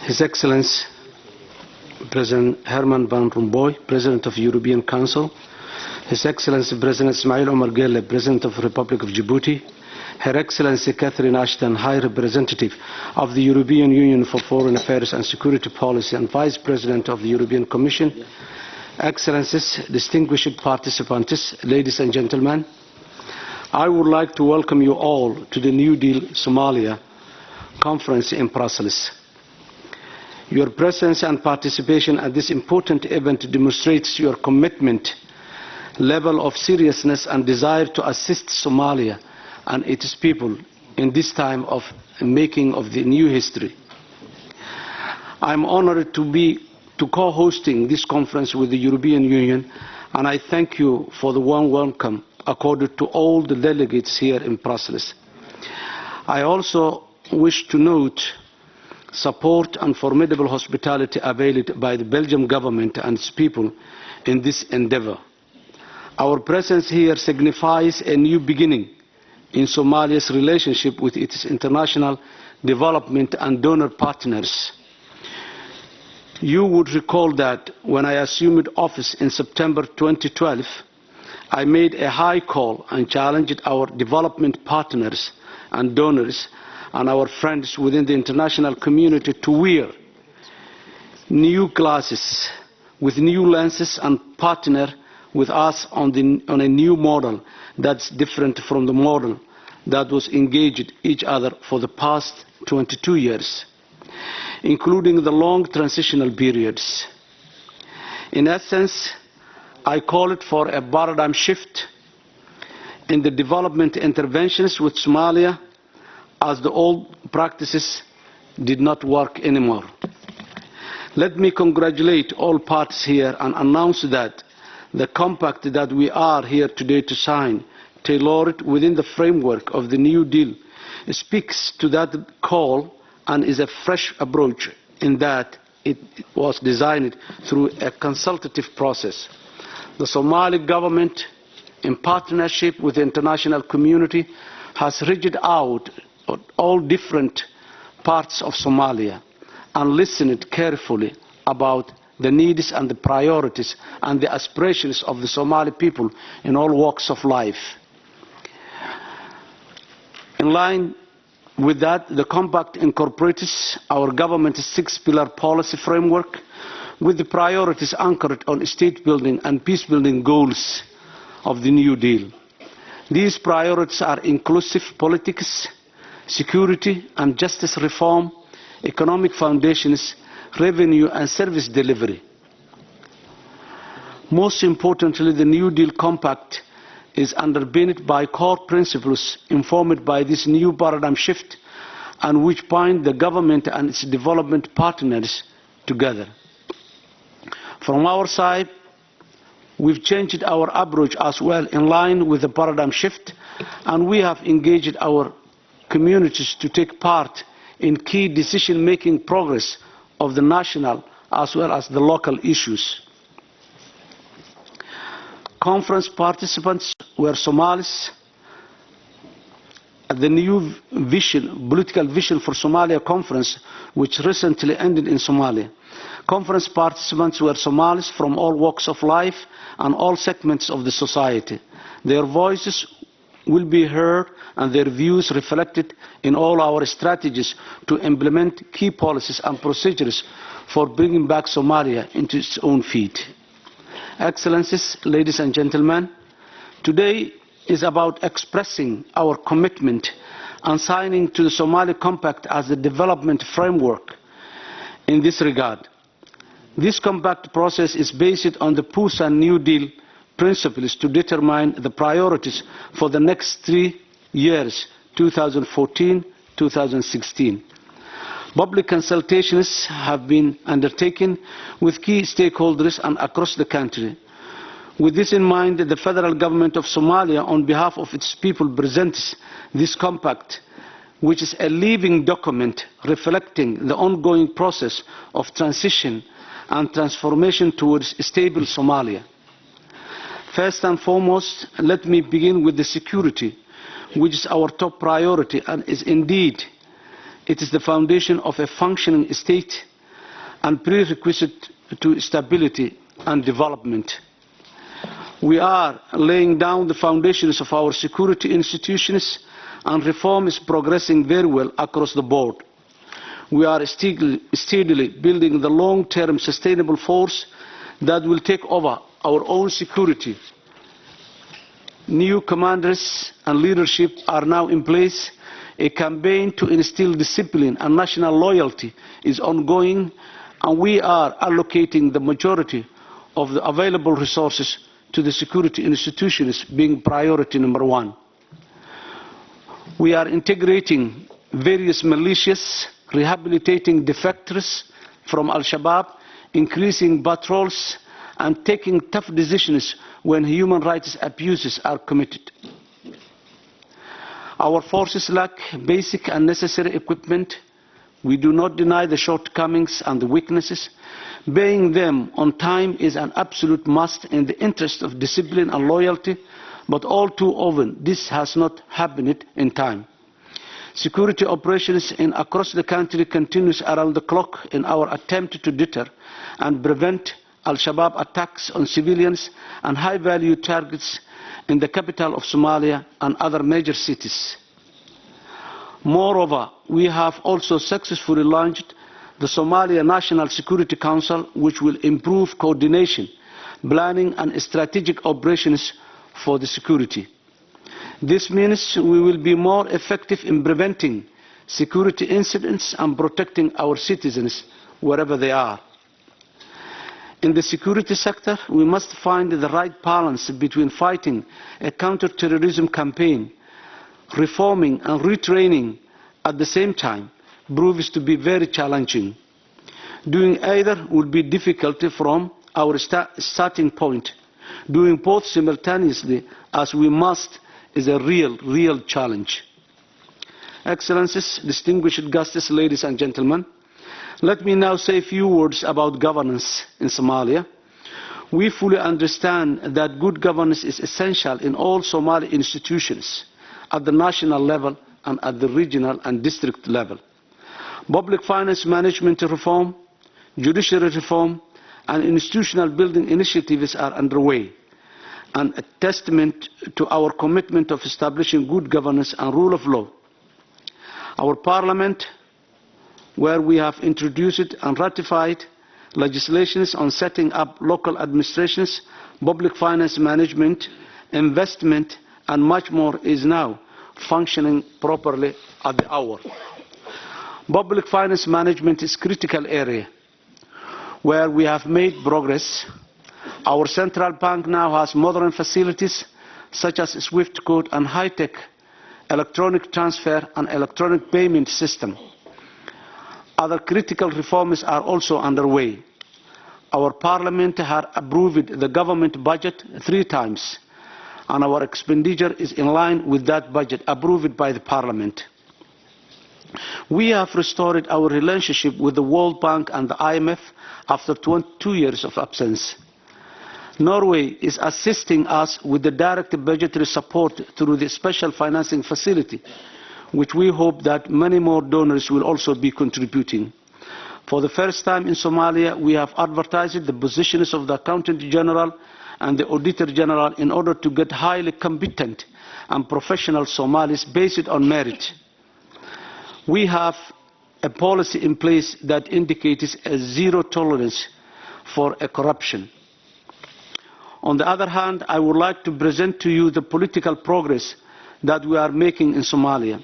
His Excellency President Herman Van Rompuy, President of the European Council, His Excellency President Ismail Omar Guelleh, President of the Republic of Djibouti, Her Excellency Catherine Ashton, High Representative of the European Union for Foreign Affairs and Security Policy and Vice President of the European Commission, Excellencies, distinguished participants, ladies and gentlemen, I would like to welcome you all to the New Deal Somalia conference in Brussels. Your presence and participation at this important event demonstrates your commitment, level of seriousness and desire to assist Somalia and its people in this time of making of the new history. I am honored to co-hosting this conference with the European Union, and I thank you for the warm welcome accorded to all the delegates here in Brussels. I also wish to note support and formidable hospitality availed by the Belgian government and its people in this endeavour. Our presence here signifies a new beginning in Somalia's relationship with its international development and donor partners. You would recall that when I assumed office in September 2012, I made a high call and challenged our development partners and donors and our friends within the international community to wear new glasses with new lenses and partner with us on a new model that's different from the model that was engaged each other for the past 22 years, including the long transitional periods. In essence, I call it for a paradigm shift in the development interventions with Somalia, as the old practices did not work anymore. Let me congratulate all parties here and announce that the compact that we are here today to sign, tailored within the framework of the New Deal, speaks to that call and is a fresh approach in that it was designed through a consultative process. The Somali government, in partnership with the international community, has reached out all different parts of Somalia and listened carefully about the needs and the priorities and the aspirations of the Somali people in all walks of life. In line with that, the compact incorporates our government's six-pillar policy framework with the priorities anchored on state-building and peace-building goals of the New Deal. These priorities are inclusive politics, security and justice reform, economic foundations, revenue and service delivery. Most importantly, the New Deal Compact is underpinned by core principles informed by this new paradigm shift and which bind the government and its development partners together. From our side, we've changed our approach as well in line with the paradigm shift, and we have engaged our communities to take part in key decision-making progress of the national as well as the local issues. Conference participants were Somalis at the new political vision for Somalia conference, which recently ended in Somalia. Conference participants were Somalis from all walks of life and all segments of the society. Their voices will be heard and their views reflected in all our strategies to implement key policies and procedures for bringing back Somalia into its own feet. Excellencies, ladies and gentlemen, today is about expressing our commitment and signing to the Somali Compact as the development framework in this regard. This compact process is based on the Pusan New Deal principles to determine the priorities for the next 3 years, 2014-2016. Public consultations have been undertaken with key stakeholders and across the country. With this in mind, the federal government of Somalia, on behalf of its people, presents this compact, which is a living document reflecting the ongoing process of transition and transformation towards a stable Somalia. First and foremost, let me begin with the security, which is our top priority and is indeed, it is the foundation of a functioning state and prerequisite to stability and development. We are laying down the foundations of our security institutions, and reform is progressing very well across the board. We are steadily building the long-term sustainable force that will take over our own security. New commanders and leadership are now in place. A campaign to instill discipline and national loyalty is ongoing, and we are allocating the majority of the available resources to the security institutions, being priority number one. We are integrating various militias, rehabilitating defectors from Al-Shabaab, increasing patrols, and taking tough decisions when human rights abuses are committed. Our forces lack basic and necessary equipment. We do not deny the shortcomings and the weaknesses. Paying them on time is an absolute must in the interest of discipline and loyalty, but all too often this has not happened in time. Security operations across the country continues around the clock in our attempt to deter and prevent Al-Shabaab attacks on civilians and high-value targets in the capital of Somalia and other major cities. Moreover, we have also successfully launched the Somalia National Security Council, which will improve coordination, planning and strategic operations for the security. This means we will be more effective in preventing security incidents and protecting our citizens wherever they are. In the security sector, we must find the right balance between fighting a counter-terrorism campaign, reforming and retraining at the same time proves to be very challenging. Doing either would be difficult from our starting point. Doing both simultaneously, as we must, is a real challenge. Excellencies, distinguished guests, ladies and gentlemen, let me now say a few words about governance in Somalia. We fully understand that good governance is essential in all Somali institutions, at the national level and at the regional and district level. Public finance management reform, judiciary reform, and institutional building initiatives are underway, and a testament to our commitment of establishing good governance and rule of law. Our Parliament, where we have introduced and ratified legislation on setting up local administrations, public finance management, investment, and much more, is now functioning properly at the hour. Public finance management is a critical area where we have made progress. Our central bank now has modern facilities such as SWIFT code and high-tech electronic transfer and electronic payment system. Other critical reforms are also underway. Our Parliament has approved the government budget 3 times, and our expenditure is in line with that budget approved by the Parliament. We have restored our relationship with the World Bank and the IMF after 22 years of absence. Norway is assisting us with the direct budgetary support through the special financing facility, which we hope that many more donors will also be contributing. For the first time in Somalia, we have advertised the positions of the Accountant General and the Auditor General in order to get highly competent and professional Somalis based on merit. We have a policy in place that indicates a zero tolerance for corruption. On the other hand, I would like to present to you the political progress that we are making in Somalia.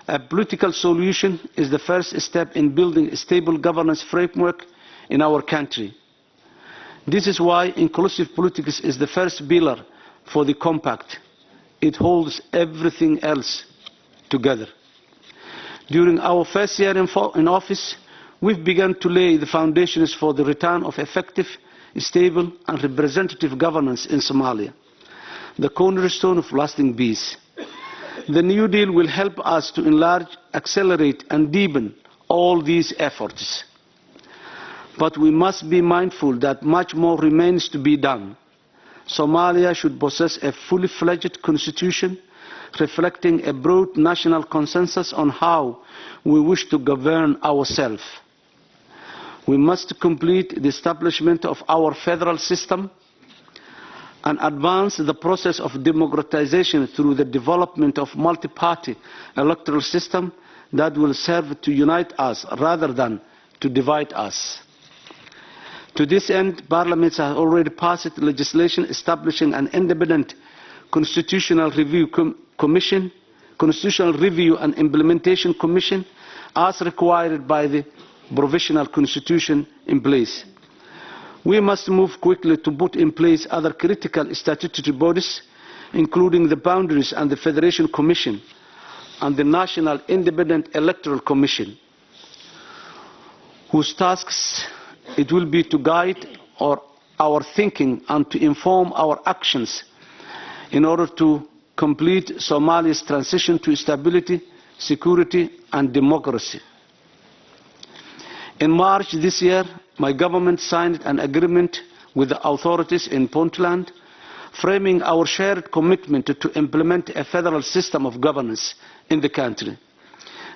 A political solution is the first step in building a stable governance framework in our country. This is why inclusive politics is the first pillar for the compact. It holds everything else together. During our first year in office, we've begun to lay the foundations for the return of effective, stable and representative governance in Somalia, the cornerstone of lasting peace. The New Deal will help us to enlarge, accelerate and deepen all these efforts. But we must be mindful that much more remains to be done. Somalia should possess a fully fledged constitution reflecting a broad national consensus on how we wish to govern ourselves. We must complete the establishment of our federal system and advance the process of democratization through the development of multi-party electoral system that will serve to unite us rather than to divide us. To this end, Parliament has already passed legislation establishing an independent Constitutional Review Commission, Constitutional Review and Implementation Commission, as required by the Provisional Constitution in place. We must move quickly to put in place other critical statutory bodies, including the Boundaries and the Federation Commission and the National Independent Electoral Commission, whose tasks it will be to guide our thinking and to inform our actions in order to complete Somalia's transition to stability, security and democracy. In March this year, my government signed an agreement with the authorities in Puntland, framing our shared commitment to implement a federal system of governance in the country.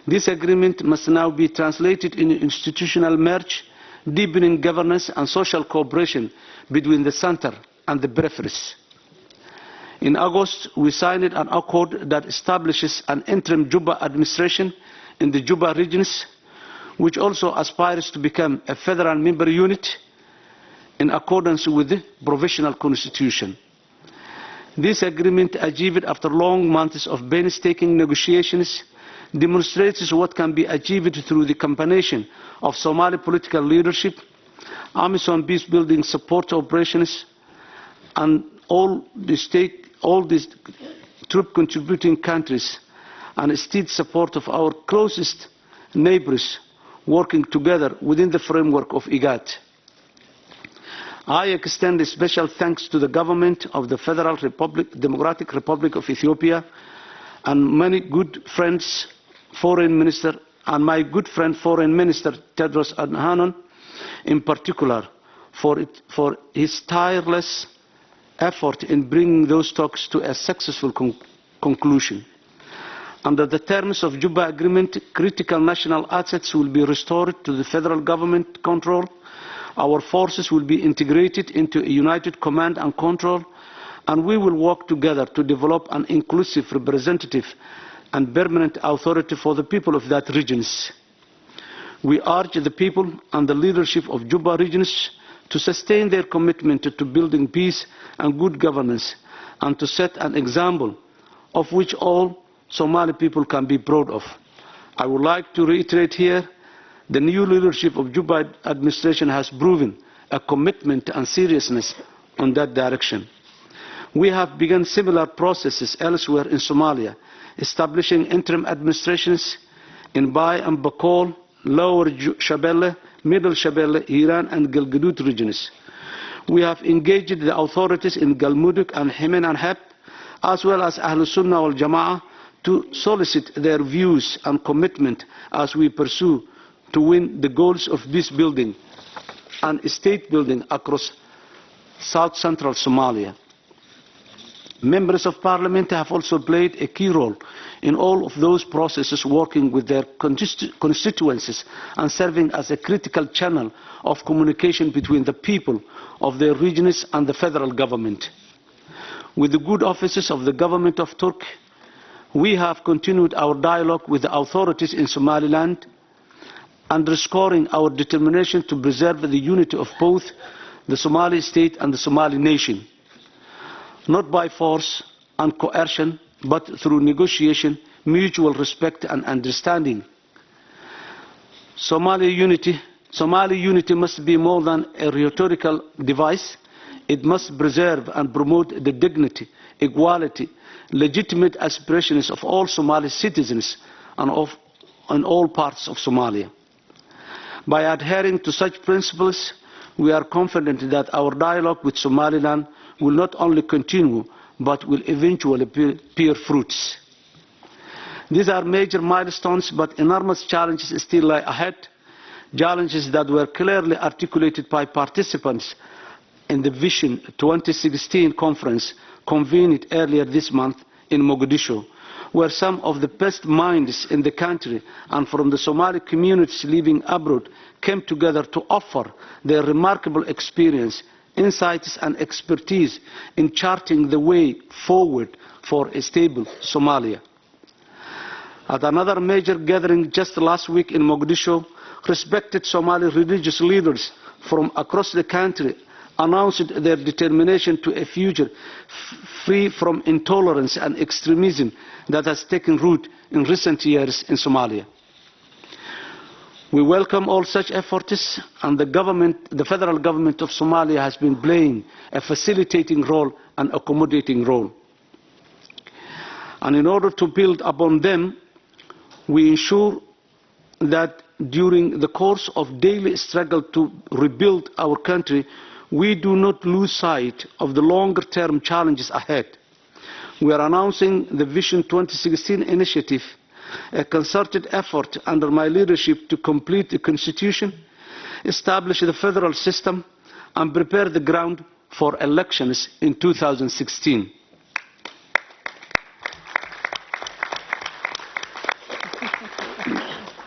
This agreement must now be translated into institutional merge, deepening governance and social cooperation between the center and the peripheries. In August, we signed an accord that establishes an interim Juba administration in the Juba regions, which also aspires to become a federal member unit in accordance with the Provisional Constitution. This agreement, achieved after long months of painstaking negotiations, demonstrates what can be achieved through the combination of Somali political leadership, AMISOM peace-building support operations, and all these troop-contributing countries, and state support of our closest neighbors working together within the framework of IGAD. I extend a special thanks to the government of the Federal Democratic Republic of Ethiopia and many good friends, Foreign Minister, and my good friend Foreign Minister Tedros Adhanom in particular, for his tireless effort in bringing those talks to a successful conclusion. Under the terms of Juba Agreement, critical national assets will be restored to the federal government control. Our forces will be integrated into a united command and control, and we will work together to develop an inclusive, representative and permanent authority for the people of that regions. We urge the people and the leadership of Juba regions to sustain their commitment to building peace and good governance, and to set an example of which all Somali people can be proud of. I would like to reiterate here, the new leadership of Juba administration has proven a commitment and seriousness on that direction. We have begun similar processes elsewhere in Somalia, establishing interim administrations in Bay and Bakol, Lower Shabelle, Middle Shabelle, Hiran and Galgaduud regions. We have engaged the authorities in Galmudug and Himen and Heb, as well as Ahl Sunnah wal Jama'ah, to solicit their views and commitment as we pursue to win the goals of peace building and state building across South Central Somalia. Members of Parliament have also played a key role in all of those processes, working with their constituencies and serving as a critical channel of communication between the people of their regions and the federal government. With the good offices of the government of Turkey, we have continued our dialogue with the authorities in Somaliland, underscoring our determination to preserve the unity of both the Somali state and the Somali nation, not by force and coercion, but through negotiation, mutual respect and understanding. Somali unity must be more than a rhetorical device. It must preserve and promote the dignity, equality, legitimate aspirations of all Somali citizens and in all parts of Somalia. By adhering to such principles, we are confident that our dialogue with Somaliland will not only continue, but will eventually bear fruits. These are major milestones, but enormous challenges still lie ahead, challenges that were clearly articulated by participants in the Vision 2016 conference convened earlier this month in Mogadishu, where some of the best minds in the country and from the Somali communities living abroad came together to offer their remarkable experience, insights and expertise in charting the way forward for a stable Somalia. At another major gathering just last week in Mogadishu, respected Somali religious leaders from across the country announced their determination to a future free from intolerance and extremism that has taken root in recent years in Somalia. We welcome all such efforts, and the federal government of Somalia has been playing a facilitating role and accommodating role. And in order to build upon them, we ensure that during the course of daily struggle to rebuild our country, we do not lose sight of the longer-term challenges ahead. We are announcing the Vision 2016 initiative, a concerted effort under my leadership to complete the Constitution, establish the federal system, and prepare the ground for elections in 2016.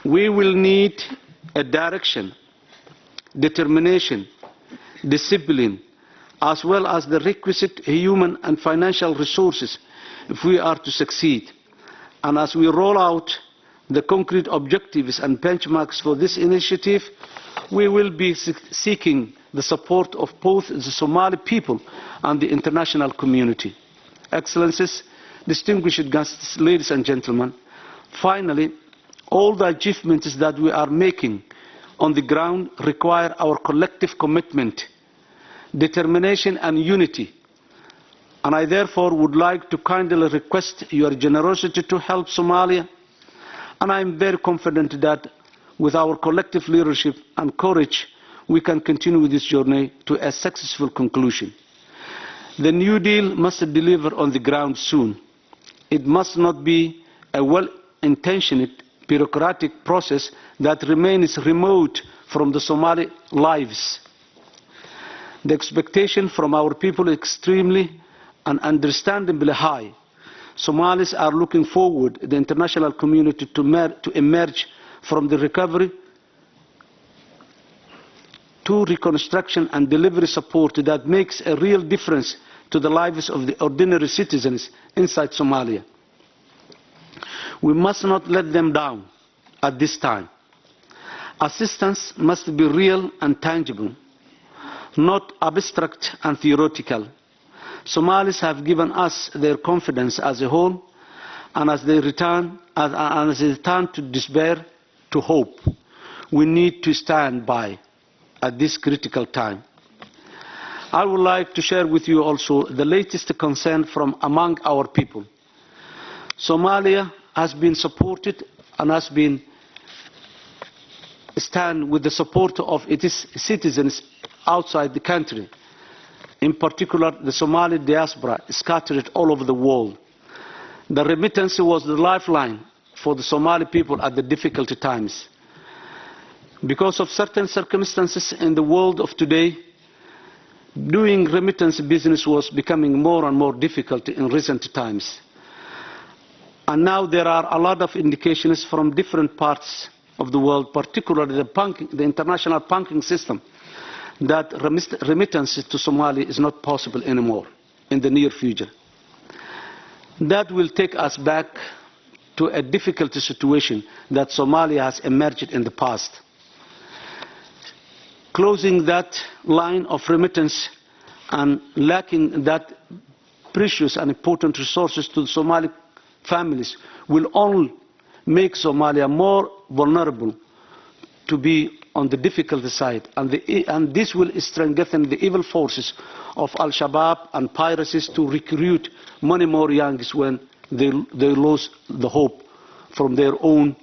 We will need a direction, determination, discipline, as well as the requisite human and financial resources if we are to succeed. And as we roll out the concrete objectives and benchmarks for this initiative, we will be seeking the support of both the Somali people and the international community. Excellencies, distinguished guests, ladies and gentlemen, finally, all the achievements that we are making on the ground require our collective commitment, determination and unity. And I therefore would like to kindly request your generosity to help Somalia. And I am very confident that with our collective leadership and courage, we can continue this journey to a successful conclusion. The New Deal must deliver on the ground soon. It must not be a well-intentioned bureaucratic process that remains remote from the Somali lives. The expectation from our people is extremely and understandably high. Somalis are looking forward to the international community to emerge from the recovery to reconstruction and delivery support that makes a real difference to the lives of the ordinary citizens inside Somalia. We must not let them down at this time. Assistance must be real and tangible, not abstract and theoretical. Somalis have given us their confidence as a whole, and as they turn to despair to hope, we need to stand by at this critical time. I would like to share with you also the latest concern from among our people. Somalia has been supported and has been stand with the support of its citizens outside the country, in particular the Somali diaspora scattered all over the world. The remittance was the lifeline for the Somali people at the difficult times. Because of certain circumstances in the world of today, doing remittance business was becoming more and more difficult in recent times. And now there are a lot of indications from different parts of the world, particularly the international banking system, that remittances to Somalia is not possible anymore in the near future. That will take us back to a difficult situation that Somalia has emerged in the past. Closing that line of remittance and lacking that precious and important resources to the Somali families will only make Somalia more vulnerable to be on the difficult side, and this will strengthen the evil forces of Al-Shabaab and piracies to recruit many more youngs when they lose the hope from their own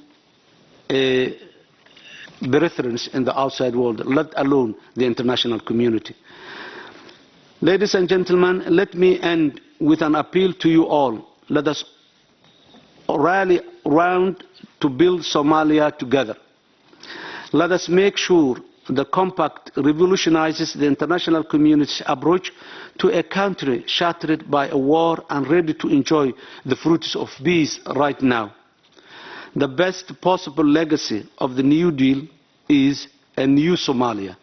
brethren in the outside world, let alone the international community. Ladies and gentlemen, let me end with an appeal to you all. Let us rally round to build Somalia together. Let us make sure The compact revolutionizes the international community's approach to a country shattered by a war and ready to enjoy the fruits of peace right now. The best possible legacy of the New Deal is a new Somalia.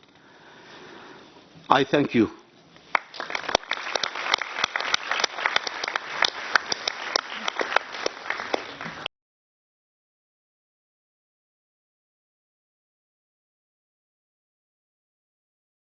I thank you.